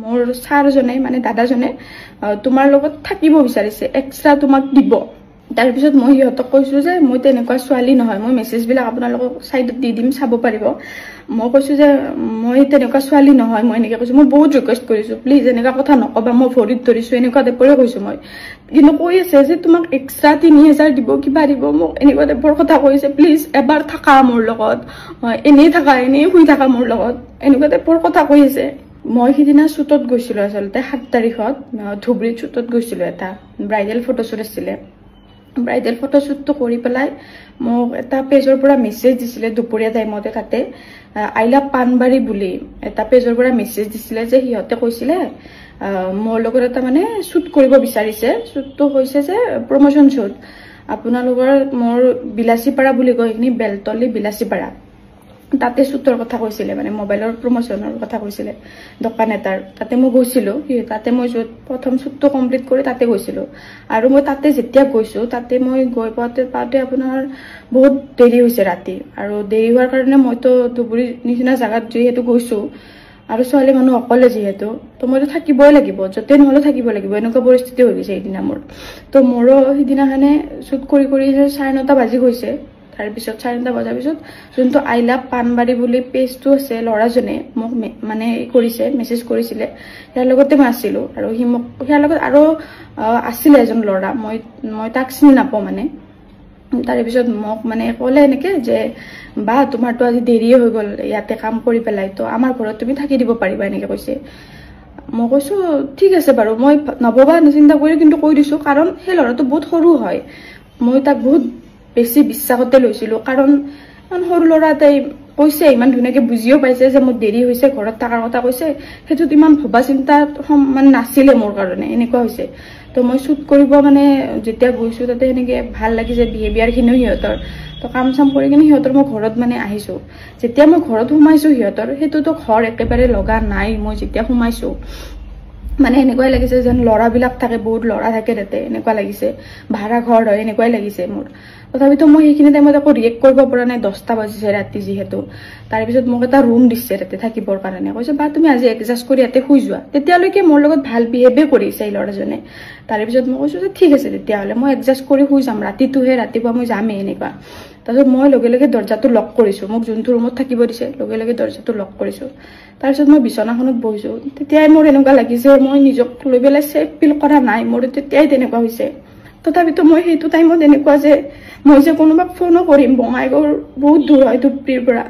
মোৰ ছাৰজনে মানে দাদাজনে তোমাৰ লগত থাকিব বিচাৰিছে এক্সট্ৰা তোমাক দিব তাৰ পিছত মই হিহঁতক কৈছো যে মই তেনেকুৱা ছোৱালী নহয় মই মেছেজ বিলাক আপোনালোকক সাইডত দি দিম চাব পাৰিব মই কৈছো যে মই তেনেকুৱা ছোৱালী নহয় মই এনেকৈ কৈছো মই বহুত ৰিকুৱেষ্ট কৰিছো প্লিজ এনেকুৱা কথা নকবা মই ভৰিত ধৰিছো এনেকুৱা টাইপৰে কৈছো মই কিন্তু কৈ আছে যে তোমাক এক্সট্ৰা 3000 দিব কিবা দিব মোক এনেকুৱা টাইপৰ কথা কৈছে প্লিজ এবাৰ থাকা মোৰ লগত এনেই থাকা এনেই শুই থাকা মোৰ লগত এনেকুৱা টাইপৰ কথা কৈ আছে মই সিদিনা শ্বুটত গৈছিলো আসলতে 7 তাৰিখত ধুবুৰীত শ্বুটত গৈছিলো এটা ব্ৰাইডাল ফটোশ্বুট আছিল ব্ৰাইডাল ফটোশ্বুটটো কৰি পেলাই মোক এটা পেজৰ পৰা মেছেজ দিছিলে দুপৰীয়া টাইমতে তাতে আই লাভ পানবাৰী বুলি এটা পেজৰ পৰা মেছেজ দিছিলে যে হিহঁতে কৈছিলে মোৰ লগত এটা মানে শ্বুট কৰিব বিচাৰিছে শ্বুটটো হৈছে যে প্ৰমোশন শ্বুট আপোনালোকৰ মোৰ বিলাসীপাৰা বুলি কয় এইখিনি বেলতলি বিলাসীপাৰা তাতে শ্বুটৰ কথা কৈছিলে মানে মোবাইলৰ প্ৰমোশনৰ কথা কৈছিলে দোকান এটাৰ তাতে মই গৈছিলো তাতে মই প্ৰথম শ্বুটটো কমপ্লিট কৰি তাতে গৈছিলো আৰু মই তাতে যেতিয়া গৈছো তাতে মই গৈ পাওঁতে আপোনাৰ বহুত দেৰি হৈছে ৰাতি আৰু দেৰি হোৱাৰ কাৰণে মইতো ধুবুৰী নিচিনা জাগাত যিহেতু গৈছো আৰু ছোৱালী মানুহ অকলে যিহেতু তো মইতো থাকিবই লাগিব যতে নহলে থাকিব লাগিব এনেকুৱা পৰিস্থিতি হৈ গৈছে এইদিনা মোৰ তো মোৰো সিদিনাখনে শ্বুট কৰি 9:30 বাজি গৈছে তাৰ পিছত 9:30 বজাৰ পিছত যোনটো আই লাভ পানবাৰী বুলি পেজটো আছে লৰাজনে মোক মানে কৰিছে মেছেজ কৰিছিলে ইয়াৰ লগতে মই আছিলো আৰু হি মোক ইয়াৰ লগত আৰু আছিলে এজন লৰা মই তাক চিনি নাপাওঁ মানে তাৰ পিছত মোক মানে ক'লে এনেকে যে বা তোমাৰটো আজি দেৰি হৈ গল ইয়াতে কাম কৰি পেলাই তো আমাৰ ঘৰত তুমি থাকি দিব পাৰিবা এনেকে কৈছে মই কৈছো ঠিক আছে বাৰু মই নববা নিচিন্তা কৰি কিন্তু কৈ দিছো কাৰণ সেই লৰাটো বহুত সৰু হয় মই তাক বহুত বেছি বিশ্বাসতে লৈছিলো কাৰণ সৰু লৰা এটাই কৈছে ইমান ধুনীয়াকে বুজিও পাইছে যে মোৰ দেৰি হৈছে ঘৰত থাকাৰ কথা কৈছে সেইটো ইমান ভবা চিন্তা মানে নাছিলে মোৰ কাৰণে এনেকুৱা হৈছে তো মই শ্বুট কৰিব মানে যেতিয়া গৈছো তাতে এনেকে ভাল লাগিছে বিহেভিয়াৰ খিনিও হিহঁতৰ তো কাম চাম কৰি কিনে হিহঁতৰ মই ঘৰত মানে আহিছো যেতিয়া মই ঘৰত সোমাইছো হিহঁতৰ সেইটোতো ঘৰ একেবাৰে লগা নাই মই যেতিয়া সোমাইছো মানে এনেকুৱাই লাগিছে যেন লৰাবিলাক থাকে বহুত লৰা থাকে তাতে এনেকুৱা লাগিছে ভাড়া ঘৰ হয় এনেকুৱাই লাগিছে মোৰ তথাপিতো মই সেইখিনি টাইমত আকৌ ৰিয়েক্ট কৰিব পৰা নাই 10টা বাজিছে ৰাতি যিহেতু তাৰ পিছত মোক এটা ৰুম দিছে তাতে থাকিবৰ কাৰণে কৈছে বা তুমি আজি এডজাষ্ট কৰি ইয়াতে শুই যোৱা তেতিয়ালৈকে মোৰ লগত ভাল বিহেভে কৰিছে এই লৰাজনে তাৰ পিছত মই কৈছো যে ঠিক আছে তেতিয়াহলে মই এডজাষ্ট কৰি শুই যাম ৰাতিটোহে ৰাতিপুৱা মই যামেই এনেকুৱা তাৰপিছত মই লগে লগে দৰ্জাটো লক কৰিছো মোক যোনটো ৰুমত থাকিব দিছে লগে লগে দৰ্জাটো লক কৰিছো তাৰপিছত মই বিছনাখনত বহিছো তেতিয়াই মোৰ এনেকুৱা লাগিছে মই নিজক লৈ পেলাই সেফ ফিল কৰা নাই মোৰ তেতিয়াই তেনেকুৱা হৈছে তথাপিতো মই সেইটো টাইমত এনেকুৱা যে মই যে কোনোবাক ফোনো কৰিম বঙাইগাঁৱৰ বহুত দূৰ হয় ধুবুৰীৰ পৰা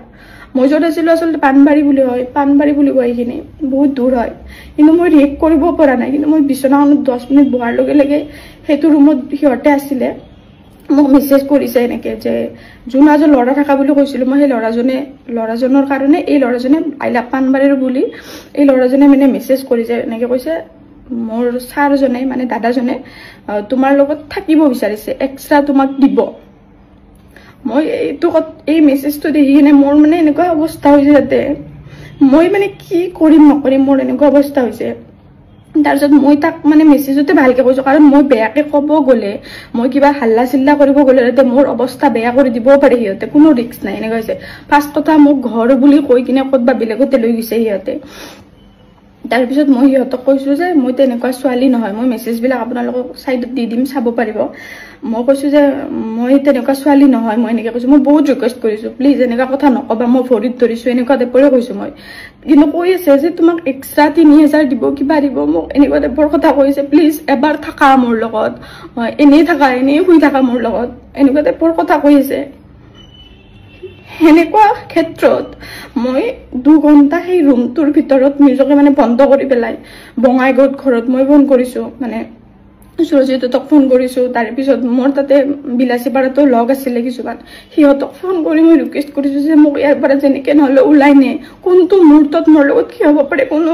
মই য'ত আছিলো আসলে পানবাৰী বুলি কয় এইখিনি বহুত দূৰ হয় কিন্তু মই ৰিয়েক্ট কৰিব পৰা নাই কিন্তু মই বিছনাখনত 10 মিনিট বহাৰ লগে লগে সেইটো ৰুমত সিহঁতে আছিলে মোক মেছেজ কৰিছে এনেকে যে যোন আজি লৰা থাকা বুলি কৈছিলো মই সেই লৰাজনৰ কাৰণে এই লৰাজনে আই লাভ পানবাৰীৰ বুলি এই লৰাজনে মানে মেছেজ কৰিছে এনেকে কৈছে মোৰ ছাৰজনে মানে দাদাজনে তোমাৰ লগত থাকিব বিচাৰিছে এক্সট্ৰা তোমাক দিব মই এইটো এই মেছেজটো দেখি কিনে মোৰ মানে এনেকুৱা অৱস্থা হৈছে যাতে মই মানে কি কৰিম নকৰিম মোৰ এনেকুৱা অৱস্থা হৈছে তাৰপিছত মই তাক মানে মেছেজতে ভালকে কৈছো কাৰণ মই বেয়াকে ক'ব গ'লে মই কিবা হাল্লা চিল্লা কৰিব গ'লে যাতে মোৰ অৱস্থা বেয়া কৰি দিব পাৰে সিহঁতে কোনো ৰিস্ক নাই এনেকুৱা হৈছে ফাৰ্ষ্ট কথা মোক ঘৰ বুলি কৈ কিনে ক'তবা বেলেগতে লৈ গৈছে সিহঁতে তাৰ পিছত মই হিহঁতক কৈছো যে মই তেনেকুৱা ছোৱালী নহয় মই মেছেজ বিলাক আপোনালোকক সাইডত দি দিম চাব পাৰিব মই কৈছো যে মই তেনেকুৱা ছোৱালী নহয় মই এনেকৈ কৈছো মই বহুত ৰিকুৱেষ্ট কৰিছো প্লিজ এনেকুৱা কথা নকবা মই ভৰিত ধৰিছো এনেকুৱা টাইপৰে কৈছো মই কিন্তু কৈ আছে যে তোমাক এক্সট্ৰা 3000 দিব কিবা দিব মোক এনেকুৱা টাইপৰ কথা কৈছে প্লিজ এবাৰ থাকা মোৰ লগত এনেই থাকা এনেই শুই থাকা মোৰ লগত এনেকুৱা টাইপৰ কথা কৈ আছে হেনেকুৱা ক্ষেত্ৰত মই 2 ঘণ্টা সেই ৰুমটোৰ ভিতৰত নিজকে মানে বন্ধ কৰি পেলাই বঙাইগাঁৱত ঘৰত মই ফোন কৰিছো মানে সুৰজিতক ফোন কৰিছো তাৰ পিছত মোৰ তাতে বিলাসীপাৰাতো লগ আছিলে কিছুমান সিহঁতক ফোন কৰি মই ৰিকুৱেষ্ট কৰিছো যে মোক ইয়াৰ পৰা যেনেকে নহলে ওলাই নে কোনটো মুহূৰ্তত মোৰ লগত কি হ'ব পাৰে কোনো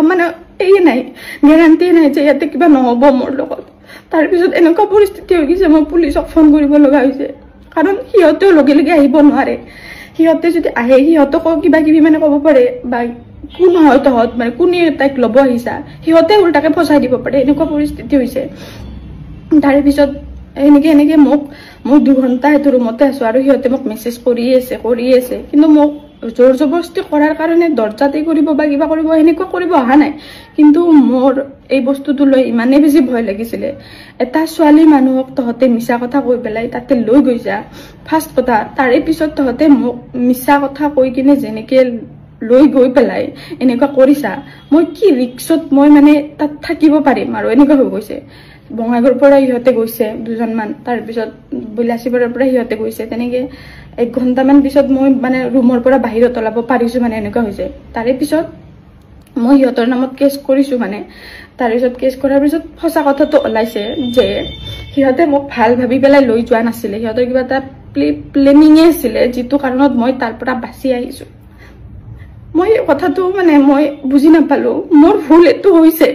মানে এই নাই গ্যাৰান্টি নাই যে ইয়াতে কিবা নহব মোৰ লগত তাৰ পিছত এনেকুৱা পৰিস্থিতি হৈ গৈছে মই পুলিচক ফোন কৰিব লগা হৈছে কাৰণ সিহঁতেও লগে লগে আহিব নোৱাৰে সিহঁতে যদি আহে সিহঁতকো কিবা কিবি মানে ক'ব পাৰে বা কোন হয় তহঁত মানে কোনে তাইক ল'ব আহিছা সিহঁতে উল্টাকে ফচাই দিব পাৰে এনেকুৱা পৰিস্থিতি হৈছে তাৰ পিছত এনেকে মোক 2 ঘণ্টা সেইটো ৰুমতে আছো আৰু সিহঁতে মোক মেছেজ কৰি আছে কিন্তু মোক জোৰ জবৰদস্তি কৰাৰ কাৰণে দৰ্জাতে কৰিব বা কিবা কৰিব এনেকুৱা কৰিব অহা নাই কিন্তু মোৰ এই বস্তুটো লৈ ইমানেই বেছি ভয় লাগিছিলে এটা ছোৱালী মানুহক তহতে মিছা কথা কৈ পেলাই তাতে লৈ গৈছা ফাৰ্ষ্ট কথা তাৰে পিছত তহতে মোক মিছা কথা কৈ কিনে যেনেকে লৈ গৈ পেলাই এনেকুৱা কৰিছা মই কি ৰিক্সত মই মানে তাত থাকিব পাৰিম আৰু এনেকুৱা হৈ গৈছে বঙাইগাঁৱৰ পৰা ইহঁতে গৈছে দুজনমান তাৰ পিছত বিলাসীপাৰাৰ পৰা ইহঁতে গৈছে তেনেকে 1 ঘণ্টামান পিছত মই মানে ৰুমৰ পৰা বাহিৰত ওলাব পাৰিছো মানে এনেকুৱা হৈছে তাৰে পিছত মই ইহঁতৰ নামত কেছ কৰিছো মানে তাৰ পিছত কেছ কৰাৰ পিছত ফসা কথাটো ওলাইছে যে সিহঁতে মোক ভাল ভাবি পেলাই লৈ যোৱা নাছিলে সিহঁতৰ কিবা এটা প্লেনিং আছিল যেটো কাৰণত মই তাৰ পৰা বাচি আহিছো মই কথাটো মানে মই বুজি নাপালো মোৰ ভুল এটো হৈছে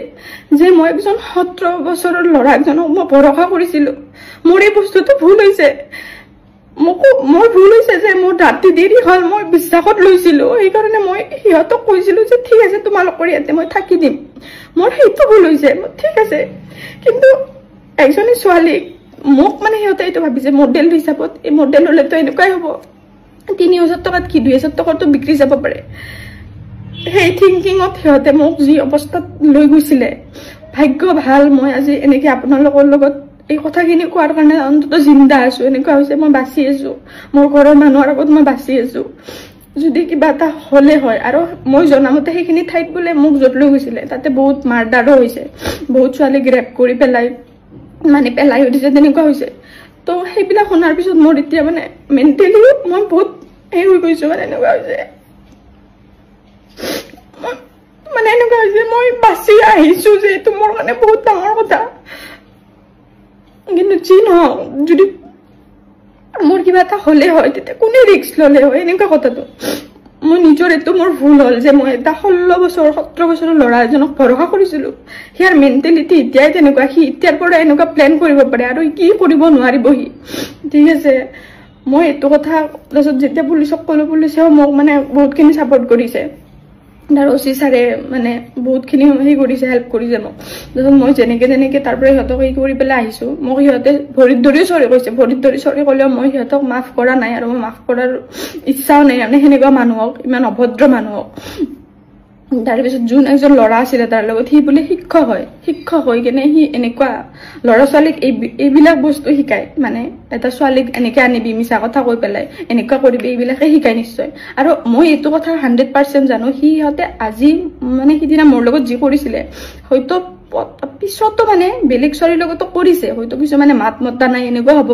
যে মই একজন 17 বছৰৰ ল'ৰা একজনক মই ভৰসা কৰিছিলো মোৰ এই বস্তুটো ভুল হৈছে মোৰ ভুল হৈছে যে মোৰ ৰাতি দেৰি হল মই বিশ্বাসত লৈছিলো এই কাৰণে মই সিহঁতক কৈছিলো যে ঠিক আছে তোমালোকৰ ইয়াতে মই থাকি দিম মোৰ সেইটো ভুল হৈছে ঠিক আছে কিন্তু একজনী ছোৱালী মোক মানে সিহঁতে এইটো ভাবিছে মডেল হিচাপত এই মডেল হলেতো এনেকুৱাই হ'ব 3000 টকাত কি 2000 টকাটো বিক্ৰী যাব পাৰে সেই থিংকিংত সিহঁতে মোক যি অৱস্থাত লৈ গৈছিলে ভাগ্য ভাল মই আজি এনেকে আপোনালোকৰ লগত এই কথাখিনি কোৱাৰ কাৰণে অন্তত জিন্দা আছো এনেকুৱা হৈছে মই বাচি আছো মোৰ ঘৰৰ মানুহৰ আগত মই বাচি আছো যদি কিবা এটা হলে হয় আৰু মই জনামতে সেইখিনি ঠাইত বোলে মোক যত লৈ গৈছিলে তাতে বহুত মাৰ্ডাৰো হৈছে বহুত ছোৱালী গ্ৰেপ কৰি পেলাই মানে পেলাই উঠিছে তেনেকুৱা হৈছে তো সেইবিলাক শুনাৰ পিছত মোৰ এতিয়া মানে মেণ্টেলি মই বহুত এই হৈ গৈছো মানে এনেকুৱা হৈছে মানে এনেকুৱা হৈছে মই বাচি আহিছো যে এইটো মোৰ কাৰণে বহুত ডাঙৰ কথা কিন্তু যি নহওক যদি মোৰ কিবা এটা হলে হয় তেতিয়া কোনে ৰিস্ক ললে হয় এনেকুৱা কথাটো মই নিজৰ এটো মোৰ ভুল হল যে মই এটা 16 বছৰ 17 বছৰৰ ল'ৰা এজনক ভৰসা কৰিছিলো হিয়াৰ মেণ্টেলিটি এতিয়াই তেনেকুৱা সি এতিয়াৰ পৰা এনেকুৱা প্ল্যান কৰিব পাৰে আৰু কি কৰিব নোৱাৰিব সি ঠিক আছে মই এটো কথা তাৰপিছত যেতিয়া পুলিচক কলো পুলিচেও মোক মানে বহুতখিনি সাপোৰ্ট কৰিছে দাৰোচি সাৰে মানে বহুতখিনি হেই কৰিছে হেল্প কৰিছে মোক যখন মই যেনেকে তাৰ পৰা হিহঁতক এই কৰি পেলাই আহিছো মোক হিহঁতে ভৰিত ধৰি সৰি কৈছে ভৰিত ধৰি সৰি কলেও মই হিহঁতক মাফ কৰা নাই আৰু মই মাফ কৰাৰ ইচ্ছাও নাই মানে সেনেকুৱা মানুহক ইমান অভদ্ৰ মানুহক তাৰ পিছত যোন একজন ল'ৰা আছিল তাৰ লগত সি বোলে শিক্ষক হৈ কেনে সি এনেকুৱা ল'ৰা ছোৱালীক এইবিলাক বস্তু শিকায় মানে এটা ছোৱালীক এনেকে আনিবি মিছা কথা কৈ পেলাই এনেকুৱা কৰিবি এইবিলাকে শিকায় নিশ্চয় আৰু মই এইটো কথা 100% জানো সিহঁতে আজি মানে সিদিনা মোৰ লগত যি কৰিছিলে হয়তো পিছতো মানে বেলেগ ছোৱালীৰ লগতো কৰিছে হয়তো কিছুমানে মাত মতা নাই এনেকুৱা হ'ব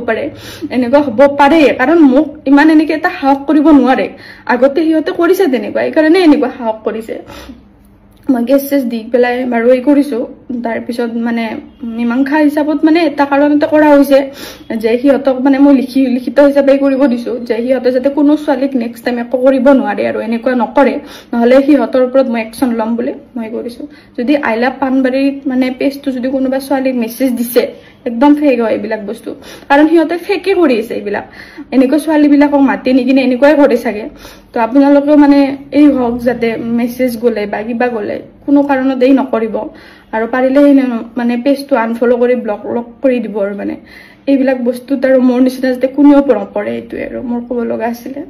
পাৰে কাৰণ মোক ইমান এনেকে এটা সাহস কৰিব নোৱাৰে আগতে সিহঁতে কৰিছে তেনেকুৱা এই কাৰণে এনেকুৱা সাহস কৰিছে মই গেছ দি পেলাই বাৰু এই কৰিছো তাৰ পিছত মানে মীমাংসা হিচাপত মানে এটা কাৰণতে কৰা হৈছে যে সিহঁতক মানে মই লিখিত হিচাপে কৰিব দিছো যে সিহঁতে যাতে কোনো ছোৱালীক নেক্সট টাইম একো কৰিব নোৱাৰে আৰু এনেকুৱা নকৰে নহলে সিহঁতৰ ওপৰত মই একচন ল'ম বুলি মই কৰিছো যদি আইলা পানবাৰীত মানে পেজটো যদি কোনোবা ছোৱালীক মেছেজ দিছে একদম ফেক হয় এইবিলাক বস্তু কাৰণ সিহঁতে ফেকে কৰি আছে এইবিলাক এনেকুৱা ছোৱালীবিলাকক মাতি নিকিনে এনেকুৱাই কৰে চাগে তো আপোনালোকেও মানে এই হওক যাতে মেছেজ গলে বা কিবা গলে কোনো কাৰণত এই নকৰিব আৰু পাৰিলে মানে পেজটো আনফলো কৰি ব্লক কৰি দিব আৰু মানে এইবিলাক বস্তুত আৰু মোৰ নিচিনা যাতে কোনেও নপৰে এইটোৱে আৰু মোৰ ক'ব লগা আছিলে